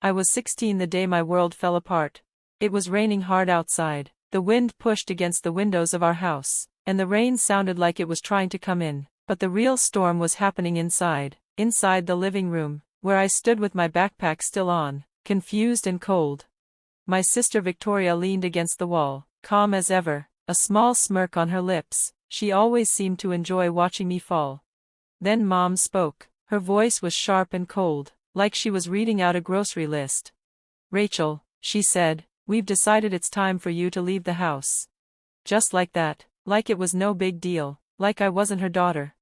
I was 16 the day my world fell apart. It was raining hard outside. The wind pushed against the windows of our house, and the rain sounded like it was trying to come in, but the real storm was happening inside the living room, where I stood with my backpack still on, confused and cold. My sister Victoria leaned against the wall, calm as ever, a small smirk on her lips. She always seemed to enjoy watching me fall. Then Mom spoke. Her voice was sharp and cold, like she was reading out a grocery list. "Rachel," she said, "we've decided it's time for you to leave the house." Just like that, like it was no big deal, like I wasn't her daughter.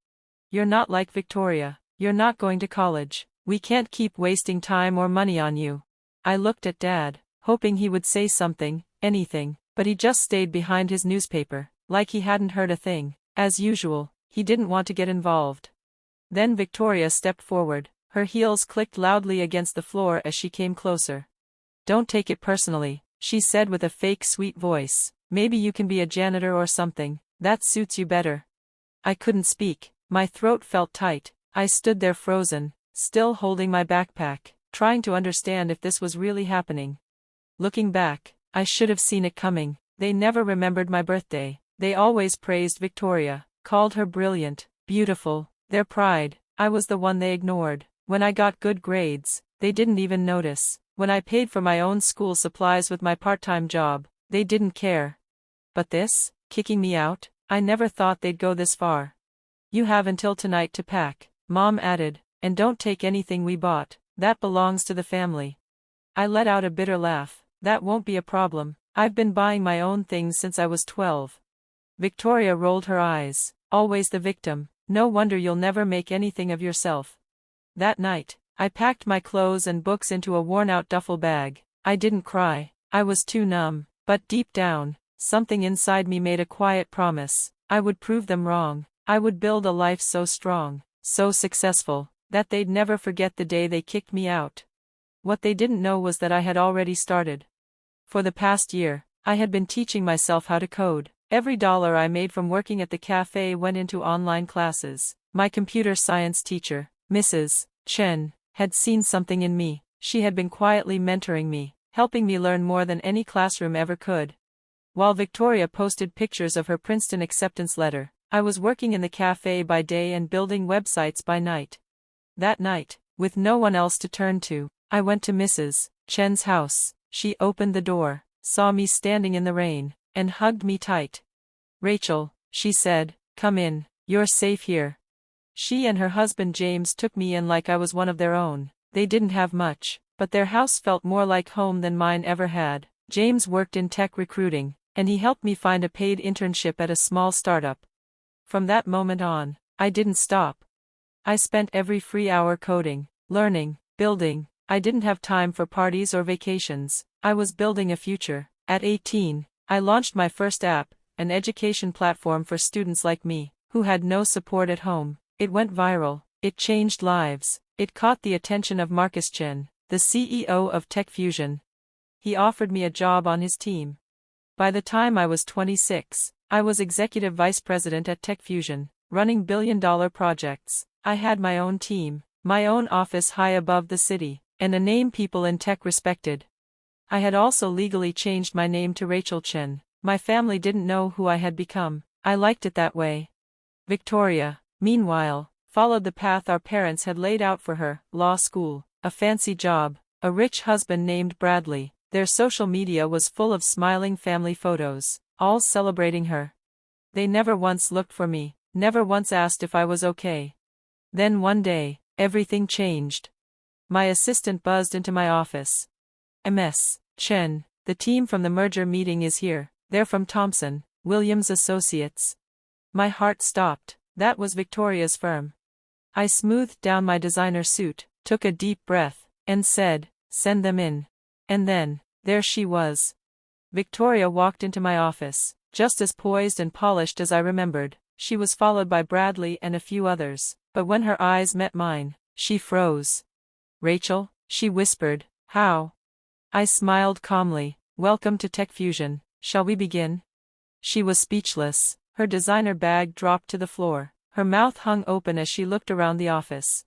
"You're not like Victoria, you're not going to college, we can't keep wasting time or money on you." I looked at Dad, hoping he would say something, anything, but he just stayed behind his newspaper, like he hadn't heard a thing. As usual, he didn't want to get involved. Then Victoria stepped forward, her heels clicked loudly against the floor as she came closer. "Don't take it personally," she said with a fake sweet voice. "Maybe you can be a janitor or something, that suits you better." I couldn't speak, my throat felt tight. I stood there frozen, still holding my backpack, trying to understand if this was really happening. Looking back, I should have seen it coming. They never remembered my birthday. They always praised Victoria, called her brilliant, beautiful, their pride. I was the one they ignored. When I got good grades, they didn't even notice. When I paid for my own school supplies with my part-time job, they didn't care. But this, kicking me out, I never thought they'd go this far. "You have until tonight to pack," Mom added, "and don't take anything we bought, that belongs to the family." I let out a bitter laugh. "That won't be a problem, I've been buying my own things since I was 12. Victoria rolled her eyes. "Always the victim, no wonder you'll never make anything of yourself." That night, I packed my clothes and books into a worn-out duffel bag. I didn't cry, I was too numb, but deep down, something inside me made a quiet promise. I would prove them wrong. I would build a life so strong, so successful, that they'd never forget the day they kicked me out. What they didn't know was that I had already started. For the past year, I had been teaching myself how to code. Every dollar I made from working at the cafe went into online classes. My computer science teacher, Mrs. Chen, had seen something in me. She had been quietly mentoring me, helping me learn more than any classroom ever could. While Victoria posted pictures of her Princeton acceptance letter, I was working in the cafe by day and building websites by night. That night, with no one else to turn to, I went to Mrs. Chen's house. She opened the door, saw me standing in the rain, and hugged me tight. "Rachel," she said, "come in, you're safe here." She and her husband James took me in like I was one of their own. They didn't have much, but their house felt more like home than mine ever had. James worked in tech recruiting, and he helped me find a paid internship at a small startup. From that moment on, I didn't stop. I spent every free hour coding, learning, building. I didn't have time for parties or vacations. I was building a future. At 18, I launched my first app, an education platform for students like me, who had no support at home. It went viral. It changed lives. It caught the attention of Marcus Chen, the CEO of Tech Fusion. He offered me a job on his team. By the time I was 26, I was executive vice president at Tech Fusion, running billion-dollar projects. I had my own team, my own office high above the city, and a name people in tech respected. I had also legally changed my name to Rachel Chen. My family didn't know who I had become. I liked it that way. Victoria, meanwhile, followed the path our parents had laid out for her: law school, a fancy job, a rich husband named Bradley. Their social media was full of smiling family photos, all celebrating her. They never once looked for me, never once asked if I was okay. Then one day, everything changed. My assistant buzzed into my office. "Ms. Chen, the team from the merger meeting is here. They're from Thomson, Williams Associates." My heart stopped. That was Victoria's firm. I smoothed down my designer suit, took a deep breath, and said, "Send them in." And then, there she was. Victoria walked into my office, just as poised and polished as I remembered. She was followed by Bradley and a few others, but when her eyes met mine, she froze. "Rachel," she whispered, "how?" I smiled calmly. "Welcome to Tech Fusion. Shall we begin?" She was speechless. Her designer bag dropped to the floor. Her mouth hung open as she looked around the office.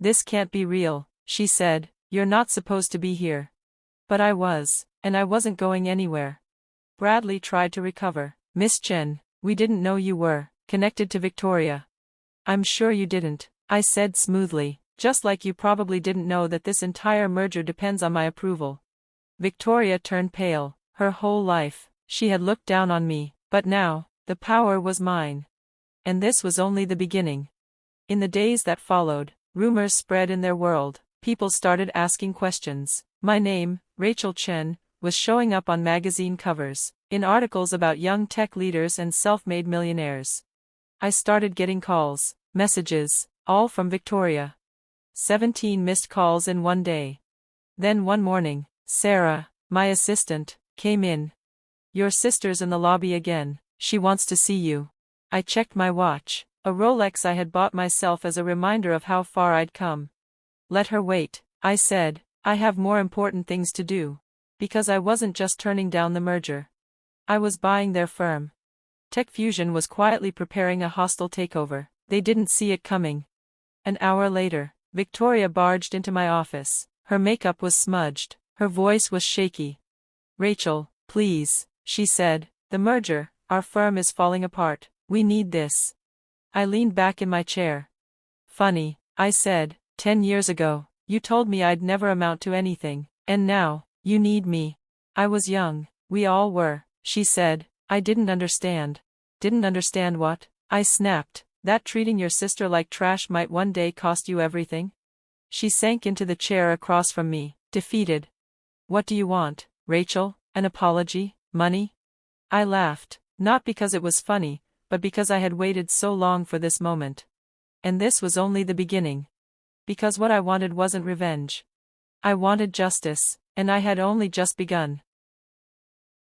"This can't be real," she said. You're not supposed to be here. But I was, and I wasn't going anywhere. Bradley tried to recover. Miss Chen, we didn't know you were connected to Victoria. I'm sure you didn't, I said smoothly, just like you probably didn't know that this entire merger depends on my approval. Victoria turned pale. Her whole life, she had looked down on me, but now, the power was mine. And this was only the beginning. In the days that followed, rumors spread in their world. People started asking questions. My name, Ratel Chen, was showing up on magazine covers, in articles about young tech leaders and self-made millionaires. I started getting calls, messages, all from Victoria. 17 missed calls in one day. Then one morning, Sarah, my assistant, came in. Your sister's in the lobby again, she wants to see you. I checked my watch, a Rolex I had bought myself as a reminder of how far I'd come. Let her wait, I said, I have more important things to do. Because I wasn't just turning down the merger. I was buying their firm. Tech Fusion was quietly preparing a hostile takeover. They didn't see it coming. An hour later, Victoria barged into my office. Her makeup was smudged, her voice was shaky. Ratel, please, she said, the merger, our firm is falling apart, we need this. I leaned back in my chair. Funny, I said, 10 years ago, you told me I'd never amount to anything, and now, you need me. I was young, we all were, she said, I didn't understand. Didn't understand what? I snapped, that treating your sister like trash might one day cost you everything? She sank into the chair across from me, defeated. What do you want, Ratel? An apology? Money? I laughed, not because it was funny, but because I had waited so long for this moment. And this was only the beginning. Because what I wanted wasn't revenge. I wanted justice, and I had only just begun.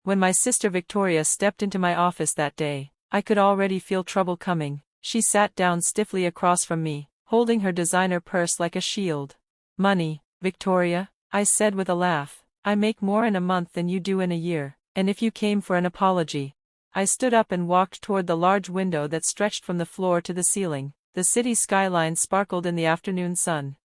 When my sister Victoria stepped into my office that day, I could already feel trouble coming. She sat down stiffly across from me, holding her designer purse like a shield. Money, Victoria, I said with a laugh. I make more in a month than you do in a year, and if you came for an apology. I stood up and walked toward the large window that stretched from the floor to the ceiling. The city skyline sparkled in the afternoon sun.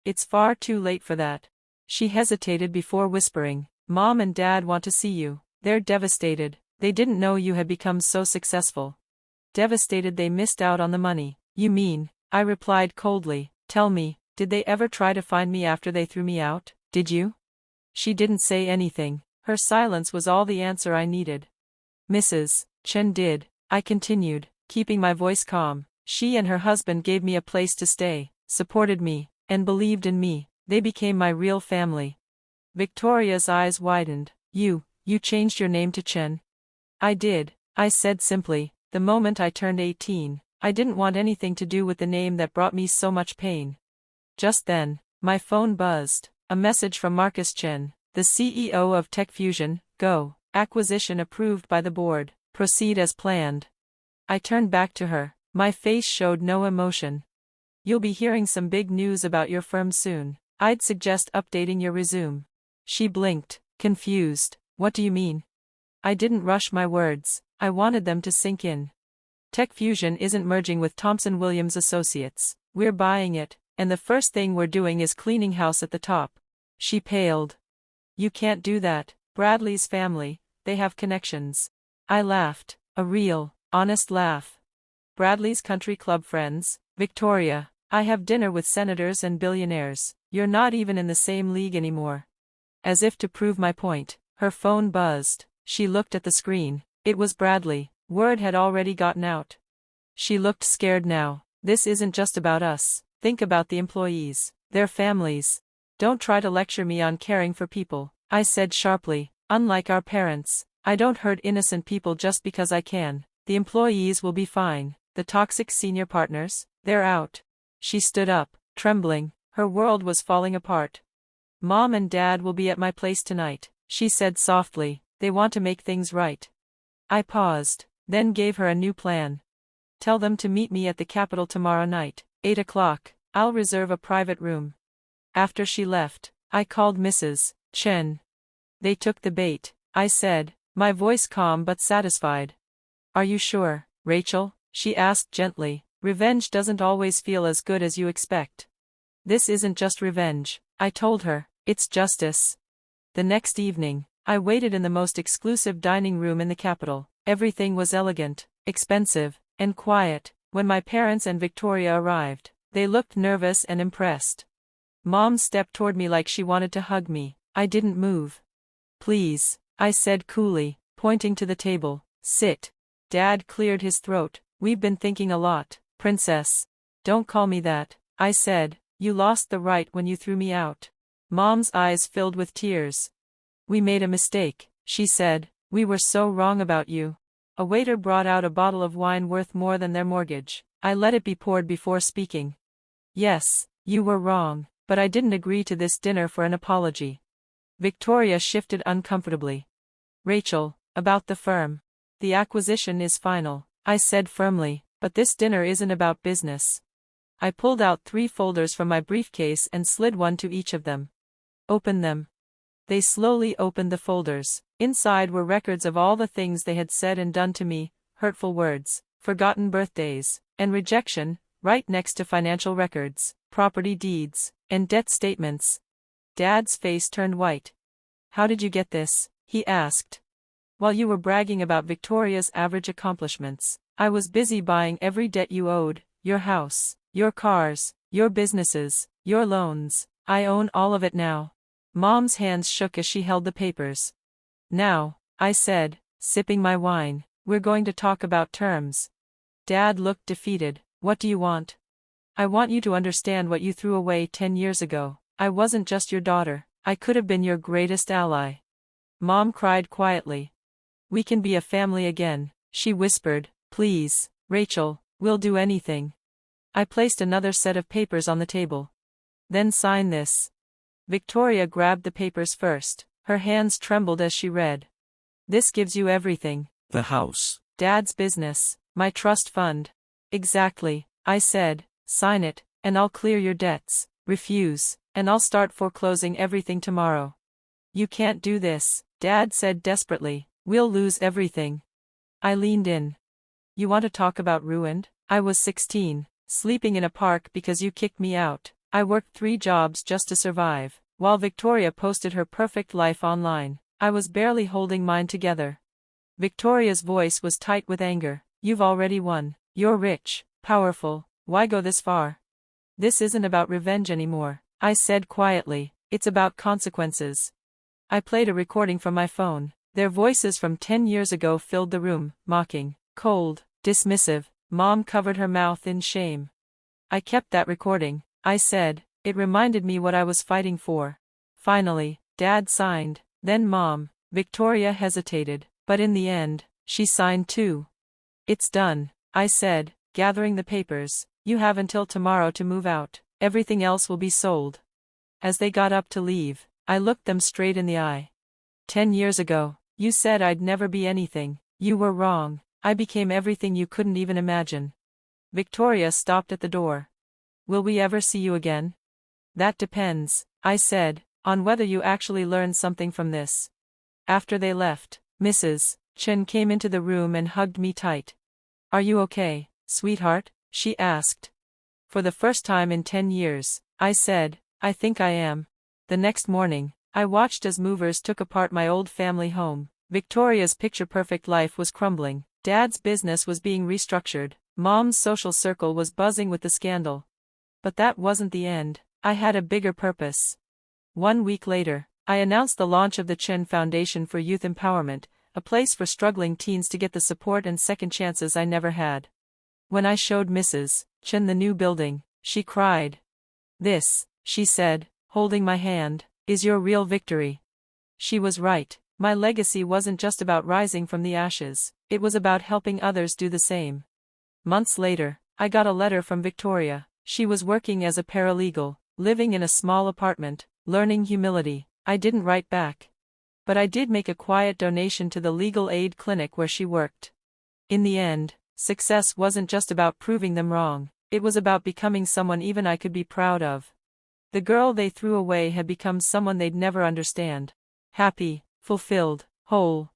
It's far too late for that. She hesitated before whispering, Mom and Dad want to see you. They're devastated. They didn't know you had become so successful. Devastated they missed out on the money. You mean, I replied coldly, tell me, did they ever try to find me after they threw me out? Did you? She didn't say anything. Her silence was all the answer I needed. Mrs. Chen did, I continued, keeping my voice calm. She and her husband gave me a place to stay, supported me, and believed in me. They became my real family. Victoria's eyes widened. You changed your name to Chen? I did, I said simply. The moment I turned 18, I didn't want anything to do with the name that brought me so much pain. Just then, my phone buzzed. A message from Marcus Chen, the CEO of Tech Fusion. Go. Acquisition approved by the board. Proceed as planned. I turned back to her. My face showed no emotion. You'll be hearing some big news about your firm soon. I'd suggest updating your resume. She blinked, confused. What do you mean? I didn't rush my words. I wanted them to sink in. Tech Fusion isn't merging with Thomson Williams Associates. We're buying it, and the first thing we're doing is cleaning house at the top. She paled. You can't do that. Bradley's family, they have connections. I laughed, a real, honest laugh. Bradley's country club friends, Victoria, I have dinner with senators and billionaires. You're not even in the same league anymore. As if to prove my point, her phone buzzed. She looked at the screen. It was Bradley. Word had already gotten out. She looked scared now. This isn't just about us. Think about the employees, their families. Don't try to lecture me on caring for people, I said sharply. Unlike our parents, I don't hurt innocent people just because I can. The employees will be fine. The toxic senior partners, they're out. She stood up, trembling. Her world was falling apart. Mom and Dad will be at my place tonight, she said softly. They want to make things right. I paused, then gave her a new plan. Tell them to meet me at the Capitol tomorrow night, 8 o'clock. I'll reserve a private room. After she left, I called Mrs. Chen. They took the bait, I said, my voice calm but satisfied. Are you sure, Ratel? She asked gently. Revenge doesn't always feel as good as you expect. This isn't just revenge, I told her. It's justice. The next evening, I waited in the most exclusive dining room in the capital. Everything was elegant, expensive, and quiet. When my parents and Victoria arrived, they looked nervous and impressed. Mom stepped toward me like she wanted to hug me. I didn't move. "Please," I said coolly, pointing to the table. "Sit." Dad cleared his throat. "We've been thinking a lot, Princess." "Don't call me that," I said. "You lost the right when you threw me out." Mom's eyes filled with tears. "We made a mistake," she said. "We were so wrong about you." A waiter brought out a bottle of wine worth more than their mortgage. I let it be poured before speaking. "Yes, you were wrong, but I didn't agree to this dinner for an apology." Victoria shifted uncomfortably. "Rachel, about the firm. The acquisition is final," I said firmly, "but this dinner isn't about business." I pulled out 3 folders from my briefcase and slid one to each of them. "Open them." They slowly opened the folders. Inside were records of all the things they had said and done to me, hurtful words, forgotten birthdays, and rejection, right next to financial records, property deeds, and debt statements. Dad's face turned white. "How did you get this?" he asked. "While you were bragging about Victoria's average accomplishments, I was busy buying every debt you owed, your house, your cars, your businesses, your loans. I own all of it now." Mom's hands shook as she held the papers. "Now," I said, sipping my wine, "we're going to talk about terms." Dad looked defeated. "What do you want?" "I want you to understand what you threw away 10 years ago. I wasn't just your daughter, I could have been your greatest ally." Mom cried quietly. "We can be a family again," she whispered. "Please, Rachel, we'll do anything." I placed another set of papers on the table. "Then sign this." Victoria grabbed the papers first. Her hands trembled as she read. "This gives you everything." The house. "Dad's business, my trust fund." "Exactly," I said. "Sign it, and I'll clear your debts. Refuse, and I'll start foreclosing everything tomorrow." "You can't do this," Dad said desperately. "We'll lose everything." I leaned in. "You want to talk about ruined? I was 16, sleeping in a park because you kicked me out. I worked 3 jobs just to survive, while Victoria posted her perfect life online. I was barely holding mine together." Victoria's voice was tight with anger. "You've already won. You're rich, powerful. Why go this far?" "This isn't about revenge anymore," I said quietly. "It's about consequences." I played a recording from my phone. Their voices from 10 years ago filled the room, mocking, cold, dismissive. Mom covered her mouth in shame. "I kept that recording," I said. "It reminded me what I was fighting for." Finally, Dad signed, then Mom. Victoria hesitated, but in the end, she signed too. "It's done," I said, gathering the papers. "You have until tomorrow to move out. Everything else will be sold." As they got up to leave, I looked them straight in the eye. 10 years ago, you said I'd never be anything. You were wrong. I became everything you couldn't even imagine." Victoria stopped at the door. "Will we ever see you again?" "That depends," I said, "on whether you actually learn something from this." After they left, Mrs. Chen came into the room and hugged me tight. "Are you okay, sweetheart?" she asked. "For the first time in 10 years, I said, "I think I am." The next morning, I watched as movers took apart my old family home. Victoria's picture-perfect life was crumbling. Dad's business was being restructured. Mom's social circle was buzzing with the scandal. But that wasn't the end. I had a bigger purpose. 1 week later, I announced the launch of the Chen Foundation for Youth Empowerment, a place for struggling teens to get the support and second chances I never had. When I showed Mrs. Chen the new building, she cried. "This," she said, holding my hand, "is your real victory." She was right. My legacy wasn't just about rising from the ashes, it was about helping others do the same. Months later, I got a letter from Victoria. She was working as a paralegal, living in a small apartment, learning humility. I didn't write back. But I did make a quiet donation to the legal aid clinic where she worked. In the end, success wasn't just about proving them wrong, it was about becoming someone even I could be proud of. The girl they threw away had become someone they'd never understand. Happy, fulfilled, whole.